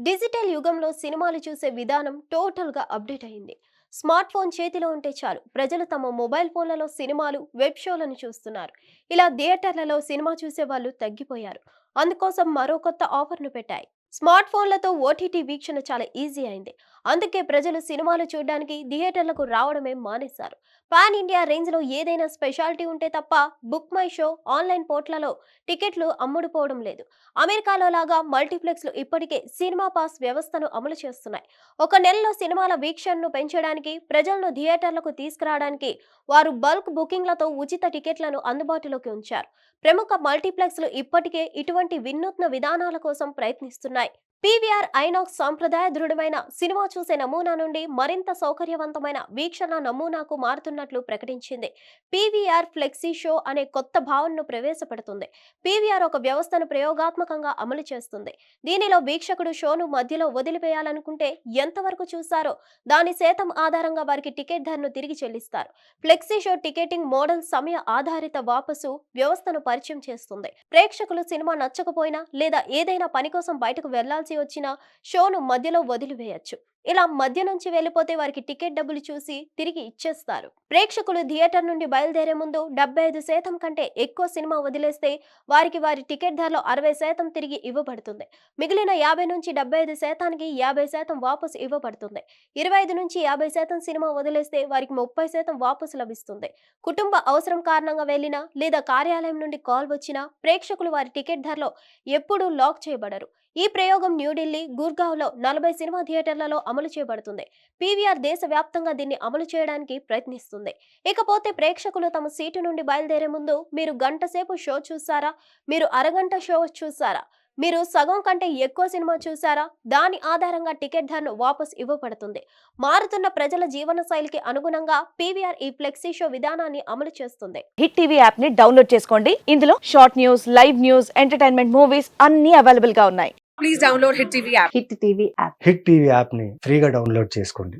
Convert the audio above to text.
Digital యుగంలో సినిమాలు చూసే విధానం టోటల్గా అప్డేట్ అయింది. స్మార్ట్ ఫోన్ చేతిలో ఉంటే చాలు ప్రజలు తమ మొబైల్ ఫోన్లలో సినిమాలు, వెబ్ షోలను చూస్తున్నారు. ఇలా థియేటర్లలో సినిమా చూసే వాళ్ళు తగ్గిపోయారు. అందుకోసం మరో కొత్త ఆఫర్ను పెట్టాయి. స్మార్ట్ ఫోన్లతో ఓటీటీ వీక్షణ చాలా ఈజీ అయింది. అందుకే ప్రజలు సినిమాలు చూడడానికి థియేటర్లకు రావడమే మానేశారు. పాన్ ఇండియా రేంజ్లో ఏదైనా స్పెషాలిటీ ఉంటే తప్ప బుక్ మై షో, ఆన్లైన్ పోర్ట్లలో టికెట్లు అమ్ముడుపోవడం లేదు. అమెరికాలో లాగా మల్టీప్లెక్స్లు ఇప్పటికే సినిమా పాస్ వ్యవస్థను అమలు చేస్తున్నాయి. ఒక నెలలో సినిమాల వీక్షణను పెంచడానికి, ప్రజలను థియేటర్లకు తీసుకురావడానికి వారు బల్క్ బుకింగ్లతో ఉచిత టికెట్లను అందుబాటులోకి ఉంచారు. ప్రముఖ మల్టీప్లెక్స్లు ఇప్పటికే ఇటువంటి వినూత్న విధానాల కోసం ప్రయత్నిస్తున్నాయి. పీవీఆర్ ఐనాక్స్ సాంప్రదాయ దృఢమైన సినిమా చూసే నమూనా నుండి మరింత సౌకర్యవంతమైన వీక్షణ నమూనాకు మారుతున్నట్లు ప్రకటించింది. పీవీఆర్ ఫ్లెక్సీ షో అనే కొత్త భావనను ప్రవేశపెడుతుంది. పీవీఆర్ ఒక వ్యవస్థను ప్రయోగాత్మకంగా అమలు చేస్తుంది. దీనిలో వీక్షకుడు షోను మధ్యలో వదిలివేయాలనుకుంటే ఎంతవరకు చూస్తారో దాని శాతం ఆధారంగా వారికి టికెట్ ధరను తిరిగి చెల్లిస్తారు. ఫ్లెక్సీ షో టికెటింగ్ మోడల్ సమయ ఆధారిత వాపసు వ్యవస్థను పరిచయం చేస్తుంది. ప్రేక్షకులు సినిమా నచ్చకపోయినా లేదా ఏదైనా పని కోసం బయటకు వెళ్లాల్సి వచ్చినా షోను మధ్యలో వదిలివేయచ్చు. ఇలా మధ్య నుంచి వెళ్ళిపోతే వారికి టికెట్ డబ్బులు చూసి తిరిగి ఇచ్చేస్తారు. ప్రేక్షకులు థియేటర్ నుండి బయలుదేరే ముందు 75% కంటే ఎక్కువ సినిమా వదిలేస్తే వారికి వారి టికెట్ ధరలో 60% తిరిగి ఇవ్వబడుతుంది. మిగిలిన 50 నుంచి 75%కి 50% వాపసు ఇవ్వబడుతుంది. 25 నుంచి 50% సినిమా వదిలేస్తే వారికి 30% వాపసు లభిస్తుంది. కుటుంబ అవసరం కారణంగా వెళ్ళినా లేదా కార్యాలయం నుండి కాల్ వచ్చినా ప్రేక్షకులు వారి టికెట్ ధరలో ఎప్పుడూ లాక్ చేయబడరు. ఈ ప్రయోగం న్యూఢిల్లీ, గుర్గావ్లో 40 సినిమా థియేటర్లలో అమలు చేయబడుతుంది. పీవీఆర్ దేశవ్యాప్తంగా దీన్ని అమలు చేయడానికి ప్రయత్నిస్తుంది. ఇకపోతే ప్రేక్షకులు తమ సీటు నుండి బయలుదేరే ముందు మీరు గంట సేపు షో చూసారా, మీరు అరగంట షో చూసారా, మీరు సగం కంటే ఎక్కువ సినిమా చూసారా, దాని ఆధారంగా టికెట్ ధరను వాపస్ ఇవ్వబడుతుంది. మారుతున్న ప్రజల జీవన శైలికి అనుగుణంగా పీవీఆర్ ఈ ఫ్లెక్సీ షో విధానాన్ని అమలు చేస్తుంది. హిట్ టీవీ యాప్ ని డౌన్లోడ్ చేసుకోండి. ఇందులో short news, live news, entertainment movies అన్ని అవైలబుల్ గా ఉన్నాయి. Please download Hit TV app. Hit TV app hit TV యాప్ని ఫ్రీగా డౌన్లోడ్ చేసుకోండి.